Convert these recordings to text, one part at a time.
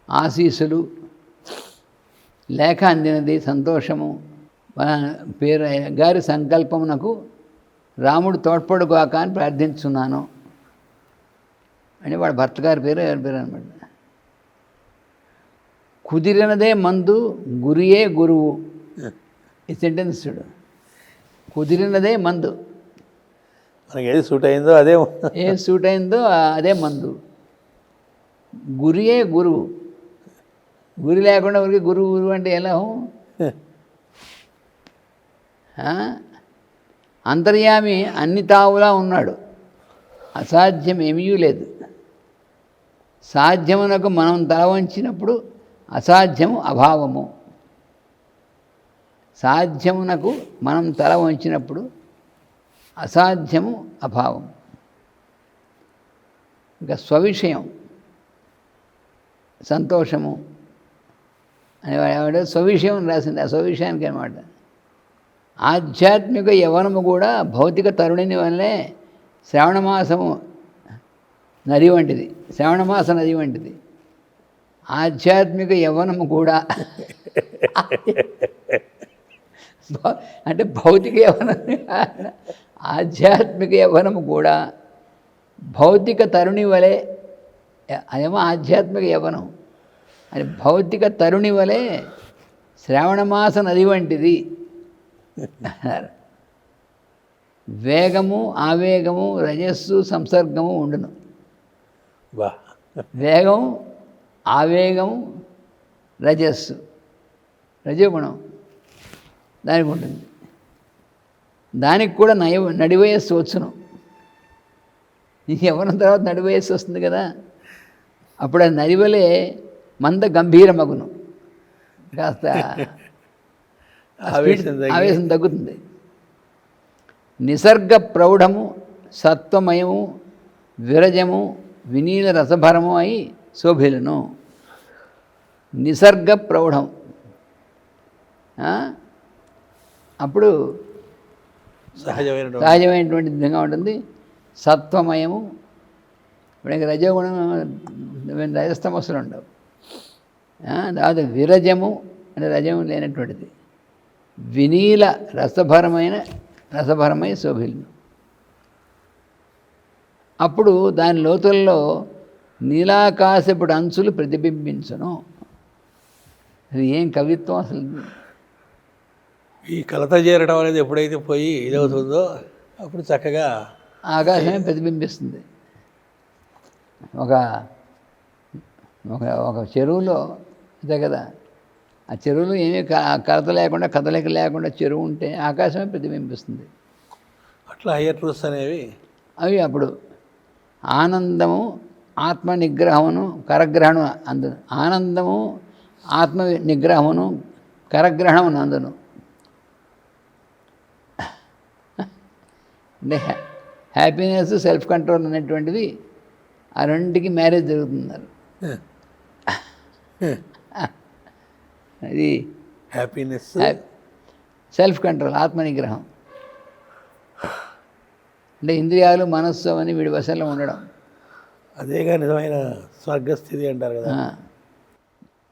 ఆశీస్సులు లేఖ అందినది సంతోషము. మన పేరు గారి సంకల్పమునకు రాముడు తోడ్పడుగాక అని ప్రార్థించున్నాను అని వాడు భర్త గారి పేరు ఎవరి పేరు అనమాట. కుదిరినదే మందు గురియే గురువు. ఈ సెంటెన్స్ చూడు, కుదిరినదే మందు. మనకి ఏది సూట్ అయిందో అదే, ఏం సూట్ అయిందో అదే మందు. గురియే గురువు. గురి లేకుండా ఊరికి గురువు గురువు అంటే ఎలా? అంతర్యామి అన్ని తావులా ఉన్నాడు, అసాధ్యం ఏమీ లేదు. సాధ్యమునకు మనం తల వంచినప్పుడు అసాధ్యము అభావము. సాధ్యమునకు మనం తల వంచినప్పుడు అసాధ్యము అభావం. ఇంకా స్వవిషయం సంతోషము అనేవాడు స్వవిషయం రాసింది. ఆ స్వవిషయానికి అనమాట. ఆధ్యాత్మిక యవనము కూడా భౌతిక తరుణిని వల్లే శ్రావణమాసము నది వంటిది. శ్రావణమాస నది వంటిది. ఆధ్యాత్మిక యవనము కూడా అంటే భౌతిక యవనం, ఆధ్యాత్మిక యవనము కూడా భౌతిక తరుణి వలె, అదేమో ఆధ్యాత్మిక యవనం అని భౌతిక తరుణి వలె శ్రావణమాస నది వంటిది అన్నారు. వేగము ఆవేగము రజస్సు సంసర్గము ఉండును. వేగం ఆవేగము రజస్సు, రజోగుణం దానికి ఉంటుంది. దానికి కూడా నడివయస్సు వచ్చును. యవ్వనం తర్వాత నడివయస్సు వస్తుంది కదా, అప్పుడు అది నడివలే మంద గంభీరమగును. కాస్త ఆవేశం తగ్గుతుంది. నిసర్గ ప్రౌఢము సత్వమయము విరజము వినీల రసభరము అయి శోభిలను. నిసర్గ ప్రౌఢం అప్పుడు సహజమైనటువంటి విధంగా ఉంటుంది. సత్వమయము, ఇప్పుడు రజోగుణం రజస్తమస్సులు ఉండవు. తర్వాత విరజము అంటే రజము లేనటువంటిది. వినీల రసభరమై శోభిలను. అప్పుడు దాని లోతుల్లో నీలాకాశపుడు అంచులు ప్రతిబింబించును. అది ఏం కవిత్వం అసలు! ఈ కలత చేరడం అనేది ఎప్పుడైతే పోయి ఇదవుతుందో అప్పుడు చక్కగా ఆకాశమే ప్రతిబింబిస్తుంది. ఒక ఒక చెరువులో అంతే కదా, ఆ చెరువులో ఏమీ కలత లేకుండా కదలిక లేకుండా చెరువు ఉంటే ఆకాశమే ప్రతిబింబిస్తుంది. అట్లా హయ్యర్ ట్రూత్స్ అనేవి అవి అప్పుడు ఆనందము ఆత్మ నిగ్రహమును కరగ్రహణం అందును. ఆనందము ఆత్మ నిగ్రహమును కరగ్రహణమును అందును. అంటే హ్యాపీనెస్ సెల్ఫ్ కంట్రోల్ అనేటువంటివి ఆ రెండుకి మ్యారేజ్ జరుగుతున్నారు. అది హ్యాపీనెస్ సెల్ఫ్ కంట్రోల్ ఆత్మ నిగ్రహం. అంటే ఇంద్రియాలు మనస్సు అని వీడి వశంలో ఉండడం, అదేగా నిజమైన స్వర్గస్థితి అంటారు కదా.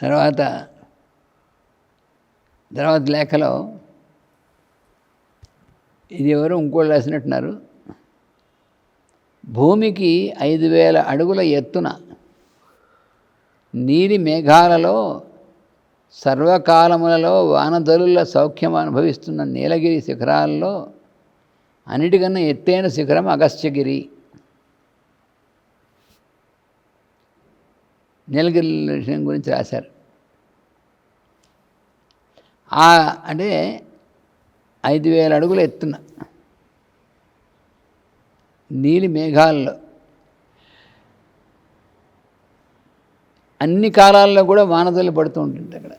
తర్వాత లేఖలో ఇది ఎవరు ఇంకోళ్ళు రాసినట్టున్నారు. భూమికి 5,000 అడుగుల ఎత్తున నీలి మేఘాలలో సర్వకాలములలో వానదలుల సౌఖ్యం అనుభవిస్తున్న నీలగిరి శిఖరాల్లో అన్నిటికన్నా ఎత్తైన శిఖరం అగస్త్యగిరి. నీలగిరి విషయం గురించి రాశారు. అంటే 5,000 అడుగుల ఎత్తున నీలి మేఘాల్లో అన్ని కాలాల్లో కూడా వానజల్లు పడుతూ ఉంటుంది అక్కడ.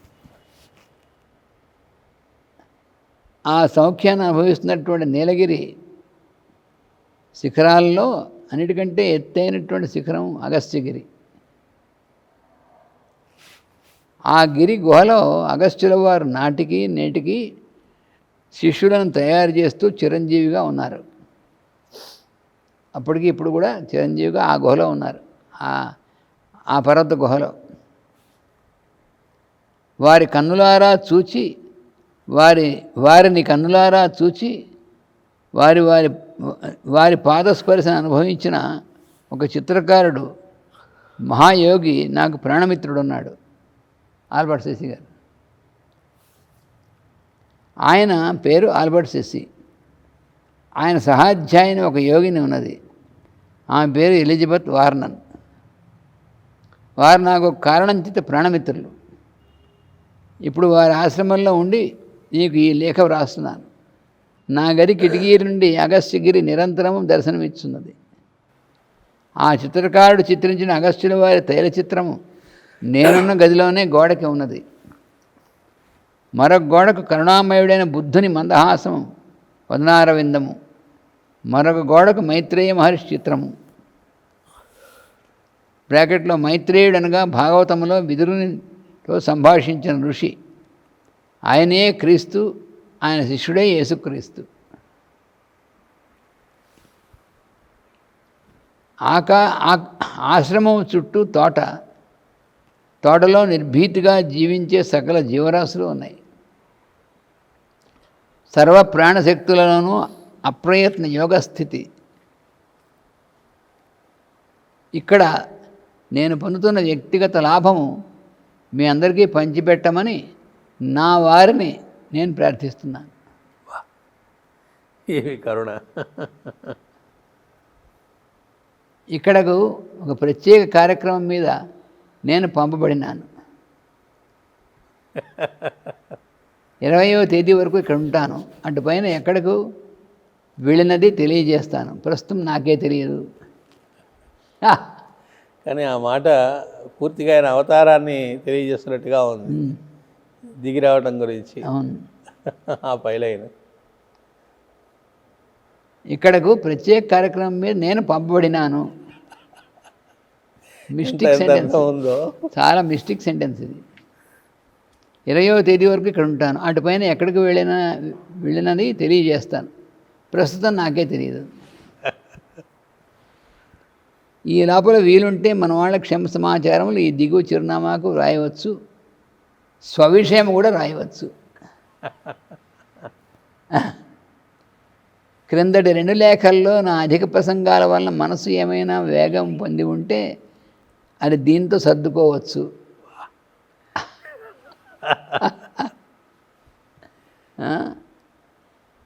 ఆ సౌఖ్యాన్ని అనుభవిస్తున్నటువంటి నీలగిరి శిఖరాల్లో అన్నిటికంటే ఎత్తైనటువంటి శిఖరం అగస్త్యగిరి. ఆ గిరి గుహలో అగస్త్యుల వారు నాటికి నేటికి శిష్యులను తయారు చేస్తూ చిరంజీవిగా ఉన్నారు. అప్పటికి ఇప్పుడు కూడా చిరంజీవిగా ఆ గుహలో ఉన్నారు, ఆ పర్వత గుహలో. వారి కన్నులారా చూచి వారిని కన్నులారా చూచి వారి వారి వారి పాదస్పర్శను అనుభవించిన ఒక చిత్రకారుడు, మహాయోగి నాకు ప్రాణమిత్రుడు ఉన్నాడు, ఆల్బర్ట్ సెస్సీ గారు. ఆయన పేరు ఆల్బర్ట్ సెస్సీ. ఆయన సహాధ్యాయిని ఒక యోగిని ఉన్నది, ఆమె పేరు ఎలిజబెత్ వార్నన్. వారు నాకు కారణం చేత ప్రాణమిత్రులు. ఇప్పుడు వారి ఆశ్రమంలో ఉండి నీకు ఈ లేఖ వ్రాస్తున్నాను. నా గది కిటికీ నుండి అగస్త్యగిరి నిరంతరము దర్శనమిస్తున్నది. ఆ చిత్రకారుడు చిత్రించిన అగస్త్యుల వారి తైల చిత్రము నేనున్న గదిలోనే గోడకి ఉన్నది. మరొక గోడకు కరుణామయుడైన బుద్ధుని మందహాసము వదనారవిందము, మరొక గోడకు మైత్రేయ మహర్షి చిత్రము. బ్రాకెట్లో మైత్రేయుడు అనగా భాగవతంలో విదురునితో సంభాషించిన ఋషి. ఆయనే క్రీస్తు, ఆయన శిష్యుడే యేసుక్రీస్తు. ఆశ్రమం చుట్టూ తోటలో నిర్భీతిగా జీవించే సకల జీవరాశులు ఉన్నాయి. సర్వ ప్రాణశక్తులలోనూ అప్రయత్న యోగస్థితి. ఇక్కడ నేను పొందుతున్న వ్యక్తిగత లాభము మీ అందరికీ పంచిపెట్టమని నా వారిని నేను ప్రార్థిస్తున్నాను. ఏమి కరుణ! ఇక్కడకు ఒక ప్రత్యేక కార్యక్రమం మీద నేను పంపబడినాను. 20వ తేదీ వరకు ఇక్కడ ఉంటాను. అటుపైన ఎక్కడకు వెళ్ళినది తెలియజేస్తాను. ప్రస్తుతం నాకే తెలియదు. కానీ ఆ మాట పూర్తిగా ఆయన అవతారాన్ని తెలియజేస్తున్నట్టుగా ఉంది, దిగి రావడం గురించి. అవును, ఆ పైలైన ఇక్కడకు ప్రత్యేక కార్యక్రమం మీద నేను పంపబడినాను. మిస్టిక్ సెంటెన్స్ ఉందో, చాలా మిస్టిక్ సెంటెన్స్ ఇది. 20వ తేదీ వరకు ఇక్కడ ఉంటాను. అటుపైన ఎక్కడికి వెళ్ళినది తెలియజేస్తాను. ప్రస్తుతం నాకే తెలియదు. ఈ లోపల వీలుంటే మన వాళ్ళ క్షమ సమాచారములు ఈ దిగువ చిరునామాకు రాయవచ్చు, స్వవిషయం కూడా రాయవచ్చు. క్రిందటి 2 లేఖల్లో నా అధిక ప్రసంగాల వల్ల మనసు ఏమైనా వేగం పొంది ఉంటే అది దీంతో సర్దుకోవచ్చు.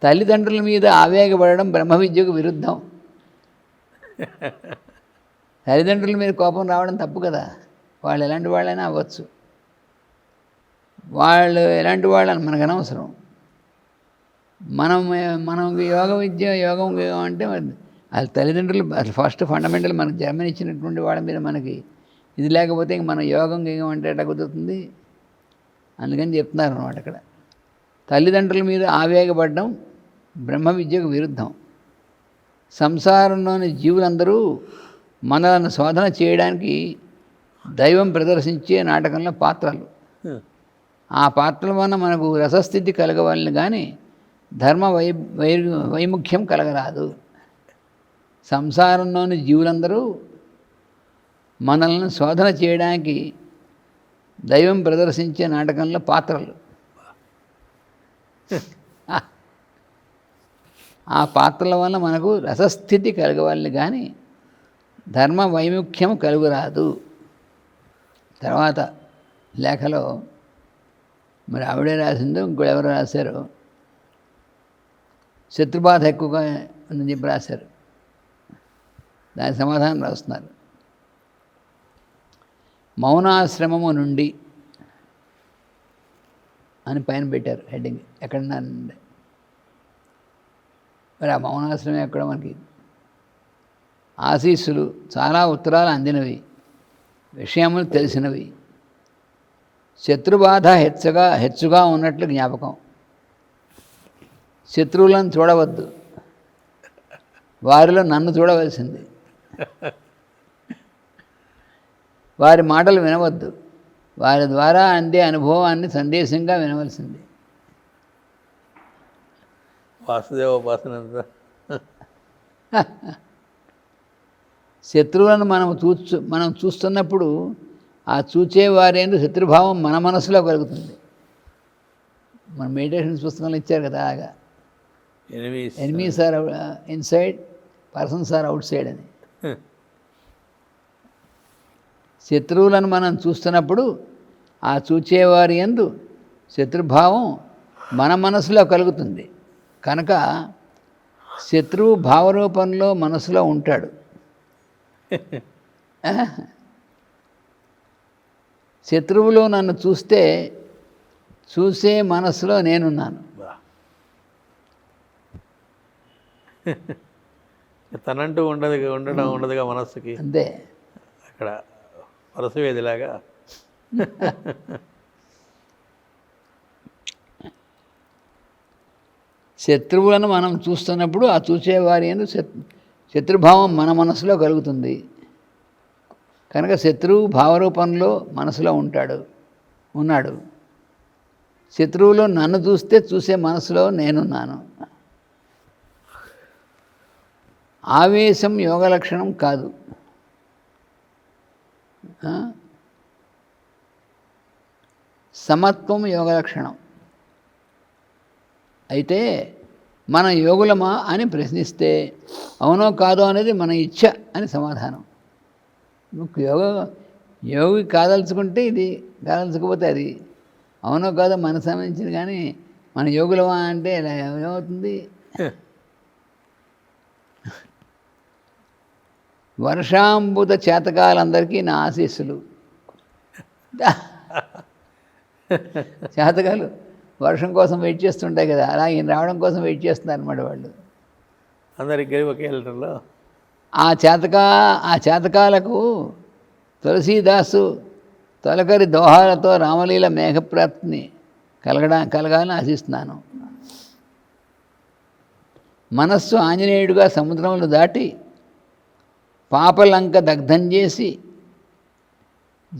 తల్లిదండ్రుల మీద ఆవేగపడడం బ్రహ్మ విద్యకు విరుద్ధం. తల్లిదండ్రుల మీద కోపం రావడం తప్పు కదా. వాళ్ళు ఎలాంటి వాళ్ళైనా అవ్వచ్చు, వాళ్ళు ఎలాంటి వాళ్ళని మనకు అనవసరం. మనం యోగం అంటే వాళ్ళ తల్లిదండ్రులు ఫస్ట్ ఫండమెంటల్ మనకు జన్మనిచ్చినటువంటి వాళ్ళ మీద మనకి ఇది లేకపోతే ఇంక మనం యోగం అంటే ఎట్లా కుదురుతుంది? అందుకని చెప్తున్నారు అన్నమాట అక్కడ. తల్లిదండ్రుల మీద ఆవేగపడడం బ్రహ్మ విద్యకు విరుద్ధం. సంసారంలోని జీవులందరూ మనలను శోధన చేయడానికి దైవం ప్రదర్శించే నాటకంలో పాత్రలు. ఆ పాత్రల వలన మనకు రసస్థితి కలగవాలని కానీ ధర్మ వైముఖ్యం కలగరాదు. సంసారంలోని జీవులందరూ మనల్ని శోధన చేయడానికి దైవం ప్రదర్శించే నాటకంలో పాత్రలు. ఆ పాత్రల వల్ల మనకు రసస్థితి కలగవాలని కానీ ధర్మ వైముఖ్యం కలుగురాదు. తర్వాత లేఖలో మరి ఆవిడే రాసిందో ఇంకో ఎవరు రాశారో, శత్రుబాధ ఎక్కువగా ఉందని చెప్పి రాశారు. దాని సమాధానం రాస్తున్నారు. మౌనాశ్రమము నుండి అని పైన పెట్టారు హెడ్డింగ్. ఎక్కడన్నా మరి ఆ మౌనాశ్రమం ఎక్కడ? మనకి ఆశీస్సులు చాలా ఉత్తరాలు అందినవి. విషయములు తెలిసినవి. శత్రుబాధ హెచ్చుగా ఉన్నట్లు జ్ఞాపకం. శత్రువులను చూడవద్దు, వారిలో నన్ను చూడవలసింది. వారి మాటలు వినవద్దు, వారి ద్వారా అందే అనుభవాన్ని సందేశంగా వినవలసింది. వాసుదేవోపాసన. శత్రువులను మనం చూస్తున్నప్పుడు ఆ చూచేవారేందు శత్రుభావం మన మనసులో కలుగుతుంది. మన మెడిటేషన్ పుస్తకంలో ఇచ్చారు కదా, అలాగా enemies are inside, persons are outside అని. శత్రువులను మనం చూస్తున్నప్పుడు ఆ చూచేవారి యందు శత్రుభావం మన మనసులో కలుగుతుంది. కనుక శత్రువు భావరూపంలో మనసులో ఉంటాడు. శత్రువులో నన్ను చూసే మనసులో నేనున్నాను. తనంటూ ఉండదుగా మనస్సుకి. అంతే, అక్కడ వరసవేదిలాగా. శత్రువులను మనం చూస్తున్నప్పుడు ఆ చూసేవారి యందు శత్రుభావం మన మనసులో కలుగుతుంది. కనుక శత్రువు భావరూపంలో మనసులో ఉన్నాడు. శత్రువులో నన్ను చూసే మనసులో నేనున్నాను. ఆవేశం యోగ లక్షణం కాదు. సమత్వం యోగ లక్షణం. అయితే మన యోగులమా అని ప్రశ్నిస్తే అవునో కాదో అనేది మన ఇచ్ఛ అని సమాధానం. యోగి కాదలుచుకుంటే ఇది, కాదలుచుకోపోతే అది. అవునో కాదో మనకు సంబంధించింది. కానీ మన యోగులమా అంటే ఇలా ఏమవుతుంది? వర్షాంబుత చేతకాలందరికీ నా ఆశీస్సులు. చేతకాలు వర్షం కోసం వెయిట్ చేస్తుంటాయి కదా, అలా ఈయన రావడం కోసం వెయిట్ చేస్తున్నారు అన్నమాట వాళ్ళు. అందరికి ఒకే లీటర్లో ఆ చేతకాలకు తులసీదాసు తొలకరి దోహాలతో రామలీల మేఘప్రాప్తిని కలగాలని ఆశిస్తున్నాను. మనస్సు ఆంజనేయుడిగా సముద్రములు దాటి పాపలంక దగ్ధం చేసి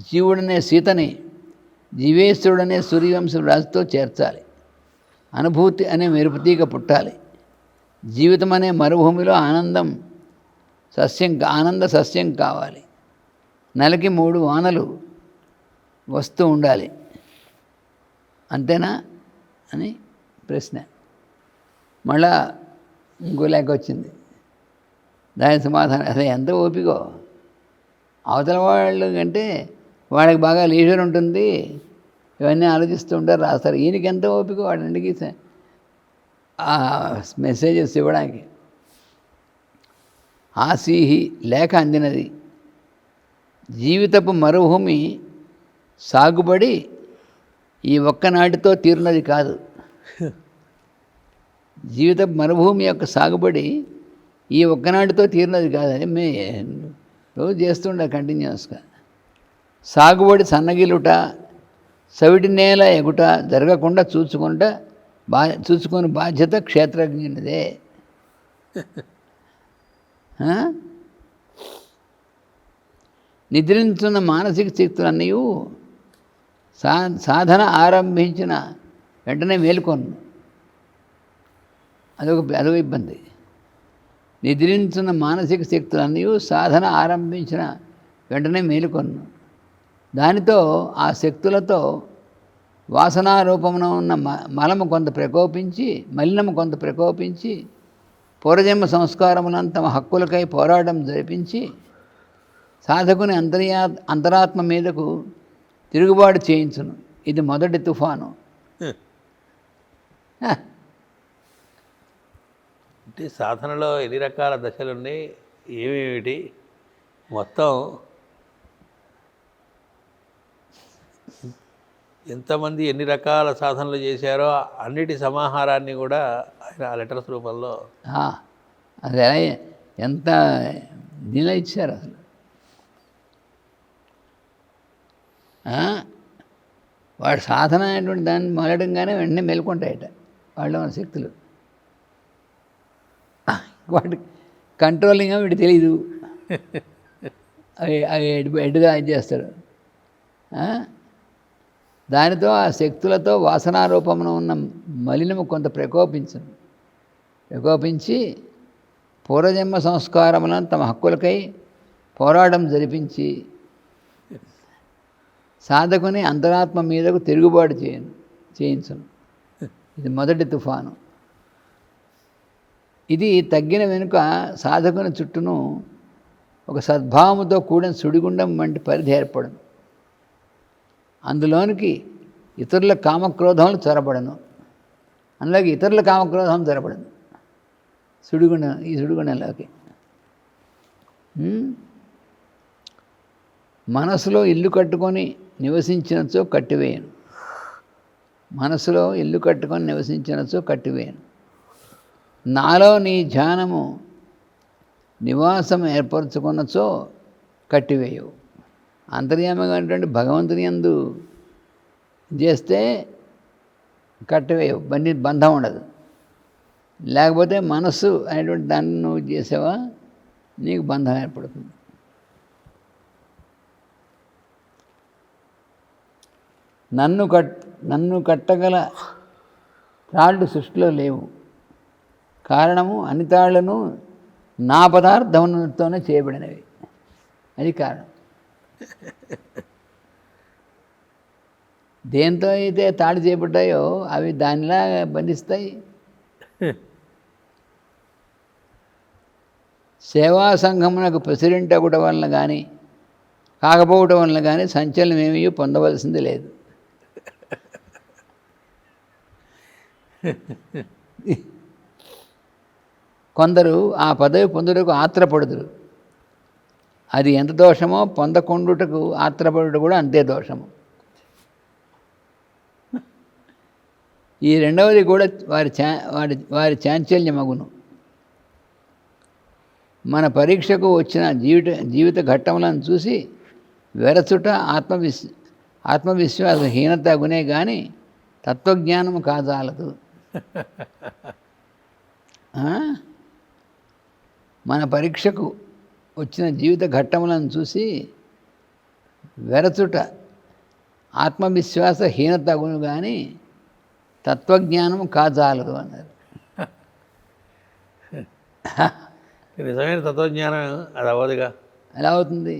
జీవుడనే సీతని జీవేశ్వరుడనే సూర్యవంశం రాజుతో చేర్చాలి. అనుభూతి అనే మెరుపుతీగ పుట్టాలి. జీవితం అనే మరుభూమిలో ఆనంద సస్యం కావాలి. నెలకి 3 వానలు వస్తూ ఉండాలి. అంతేనా అని ప్రశ్న. మళ్ళా ఇంకో లేఖ వచ్చింది. దాని సమాధానం అదే ఎంత ఓపికో. అవతల వాళ్ళు కంటే వాళ్ళకి బాగా లీజర్ ఉంటుంది, ఇవన్నీ ఆలోచిస్తూ ఉంటారు, రాస్తారు. ఈయనకి ఎంత ఓపిక వాడింటికి మెసేజెస్ ఇవ్వడానికి. ఆసీహి లేఖ అందినది. జీవితపు మరుభూమి సాగుబడి ఈ ఒక్కనాటితో తీరునది కాదు. జీవితపు మరుభూమి యొక్క సాగుబడి ఈ ఒక్కనాటితో తీరినది కాదని రోజు చేస్తుండే కంటిన్యూస్గా. సాగుబడి సన్నగిలుట, సవిటి నేల ఎగుట జరగకుండా చూసుకుని బాధ్యత క్షేత్రజ్ఞునిదే. నిద్రించున్న మానసిక శక్తులన్నీ సాధన ఆరంభించిన వెంటనే మేలుకొను. అదొక ఇబ్బంది. నిద్రించున్న మానసిక శక్తులన్నీ సాధన ఆరంభించిన వెంటనే మేలుకొను. దానితో ఆ శక్తులతో వాసనారూపమున ఉన్న మలినము కొంత ప్రకోపించి పూర్వజన్మ సంస్కారములను తమ హక్కులకై పోరాటం జరిపించి సాధకుని అంతరాత్మ మీదకు తిరుగుబాటు చేయించును. ఇది మొదటి తుఫాను. అంటే సాధనలో ఎన్ని రకాల దశలు ఉన్నాయి, ఏమేమిటి మొత్తం ఎంతమంది ఎన్ని రకాల సాధనలు చేశారో అన్నిటి సమాహారాన్ని కూడా ఆయన ఆ లెటర్స్ రూపంలో అది ఎంత దీనిలో ఇచ్చారు. అసలు ఆ? వాడు సాధన అనేటువంటి దాన్ని మొదలడంగానే వెంటనే మేల్కొంటాయట వాళ్ళు ఉన్న శక్తులు. వాడు కంట్రోలింగ్ వీడు తెలీదు, అవి అవి ఎడ్డుగా ఇది చేస్తాడు. దానితో ఆ శక్తులతో వాసనారూపమున ఉన్న మలినము కొంత ప్రకోపించి పూర్వజన్మ సంస్కారములను తమ హక్కులకై పోరాటం జరిపించి సాధకుని అంతరాత్మ మీదకు తిరుగుబాటు చేయించను. ఇది మొదటి తుఫాను. ఇది తగ్గిన వెనుక సాధకుని చుట్టూను ఒక సద్భావముతో కూడిన సుడిగుండం వంటి పరిధి ఏర్పడను. అందులోనికి ఇతరుల కామక్రోధములు చొరబడను. అందులోకి ఇతరుల కామక్రోధం చొరబడను ఈ సుడిగుండంలోకి. మనసులో ఇల్లు కట్టుకొని నివసించినచో కట్టివేయను. మనసులో ఇల్లు కట్టుకొని నివసించినచో కట్టివేయను. నాలో నీ ధ్యానము నివాసం ఏర్పరచుకున్నచో కట్టివేయవు. అంతర్యామిగా అంటే భగవంతుని యందు చేస్తే కట్టివేయవు, బంధం ఉండదు. లేకపోతే మనస్సు అనేటువంటి దాన్ని నువ్వు చేసావా నీకు బంధం ఏర్పడుతుంది. నన్ను కట్టగల తాళ్ళు సృష్టిలో లేవు. కారణము అన్ని తాళ్లను నా పదార్థంతోనే చేయబడినవి. అది కారణం. దేంతో అయితే తాడు చేయబడ్డాయో అవి దానిలా బంధిస్తాయి. సేవా సంఘమునకు ప్రెసిడెంట్ అవ్వడం వలన కానీ కాకపోవడం వలన కానీ సంచలనం ఏమీ పొందవలసింది లేదు. కొందరు ఆ పదవి పొందుటకు ఆత్రపడుదురు. అది ఎంత దోషమో పొందకుండుటకు ఆత్రపడుట కూడా అంతే దోషము. ఈ రెండవది కూడా వారి చాంచల్యమగును. మన పరీక్షకు వచ్చిన జీవిత ఘట్టములను చూసి వెరచుట ఆత్మవిశ్వాసహీనత గునే కానీ తత్వజ్ఞానము కాజాలదు. మన పరీక్షకు వచ్చిన జీవిత ఘట్టములను చూసి వెరచుట ఆత్మవిశ్వాసహీనత గును కానీ తత్వజ్ఞానము కాజాలదు అన్నారు. నిజమైన తత్వజ్ఞానం అది అవ్వదుగా. ఎలా అవుతుంది?